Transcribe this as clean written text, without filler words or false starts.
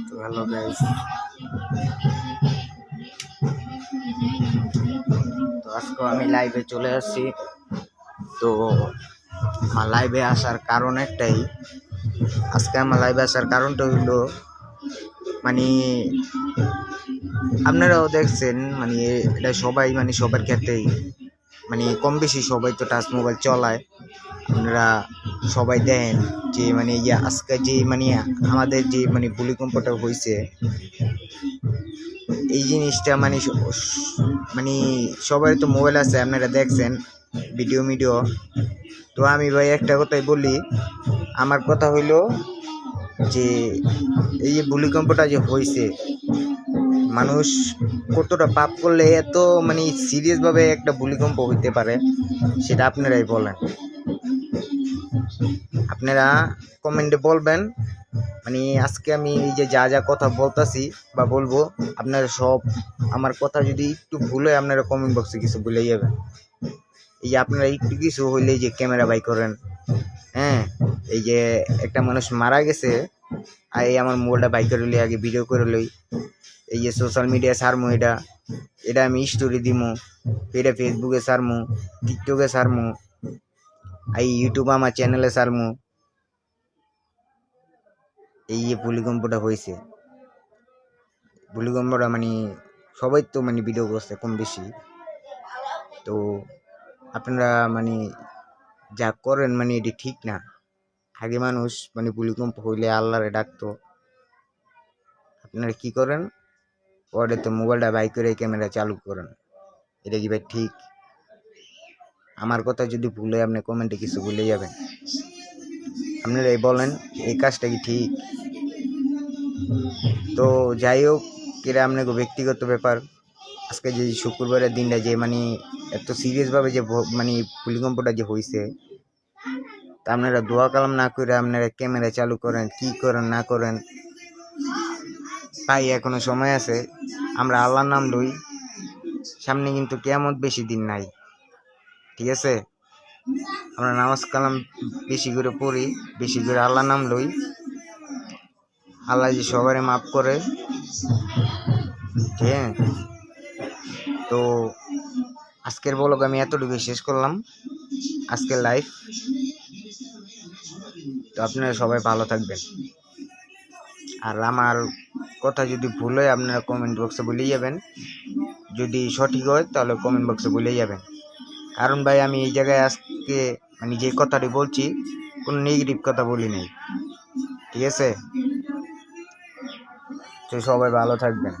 তো hello guys, তো আজকে আমি লাইভে চলে আসছি। তো আমার লাইভে আসার কারণ একটাই, আজকে আমার লাইভে আসার কারণটা হইলো মানে আপনারাও দেখছেন মানে এটা সবাই মানে সবার ক্ষেত্রেই মানে কম বেশি সবাই তো টাচ মোবাইল চলায়। আপনারা সবাই দেখেন যে মানে আজকে যে মানে আমাদের যে মানে ভূমিকম্পটা হয়েছে, এই জিনিসটা মানে মানে সবাই তো মোবাইল আছে, আপনারা দেখছেন ভিডিও। তো আমি ভাই একটা কথাই বলি, আমার কথা হইল যে এই যে ভূমিকম্পটা যে হয়েছে, মানুষ কতটা পাপ করলে এত মানে সিরিয়াসভাবে একটা ভূমিকম্প হইতে পারে সেটা আপনারাই বলেন। আপনারা কমেন্টে বলবেন। মানে আজকে আমি এই যে যা কথা বলতাছি বা বলবো, আপনারা সব আমার কথা যদি একটু ভুল হয় আপনারা কমেন্ট বক্সে কিছু বলে যাবেন। এই যে আপনারা একটু কিছু হইলে যে ক্যামেরা বাই করেন, হ্যাঁ, এই যে একটা মানুষ মারা গেছে আর এই আমার মোবাইলটা বাই করে লই, আগে ভিডিও করে লই, এই যে সোশ্যাল মিডিয়ায় ছাড়মু, এটা আমি স্টোরি দিমু, এটা ফেসবুকে ছাড়মু, টিকটকে ছাড়মু, এই ইউটিউবে আমার চ্যানেলে ছাড়মু। এই যে ভূমিকম্পটা হয়েছে, ভূমিকম্পটা মানে সবাই তো মানে ভিডিও করছে কম বেশি। তো আপনারা মানে যা করেন মানে এটি ঠিক না। আগে মানুষ মানে ভূমিকম্প হইলে আল্লাহরে ডাকতো, আপনারা কি করেন? পরে তো মোবাইলটা বাই করে ক্যামেরা চালু করেন। এটা কি ভাই ঠিক? আমার কথা যদি ভুলে আপনি কমেন্টে কিছু ভুলে যাবেন। আপনারা এই বলেন এই কাজটা কি ঠিক? তো যাই হোক, এটা আপনাকে ব্যক্তিগত ব্যাপার। আজকে যে শুক্রবারের দিনটা যে মানে এত সিরিয়াসভাবে যে মানে ভূমিকম্পটা যে হয়েছে, তা আপনারা দোয়া কালাম না করে আপনারা ক্যামেরা চালু করেন, কি করেন না করেন তাই এখনো সময় আছে। আমরা আল্লাহর নাম লই, সামনে কিন্তু কিয়ামত বেশি দিন নাই, ঠিক আছে? আমরা নামাজ কালাম বেশি করে পড়ি, বেশি করে আল্লাহর নাম লই, আল্লাহ যে সবারই মাফ করে, ঠিক আছে? তো আজকের ব্লগ আমি এতটুকু শেষ করলাম, আজকের লাইভ। তো আপনারা সবাই ভালো থাকবেন, আর আমার কথা যদি ভুল হয় আপনারা কমেন্ট বক্সে বলে যাবেন, যদি সঠিক হয় তাহলে কমেন্ট বক্সে বলে যাবেন। কারণ ভাই আমি এই জায়গায় আজকে মানে যে কথাটি বলছি কোনো নেগেটিভ কথা বলি নাই, ঠিক আছে? তো সবাই ভালো থাকবেন।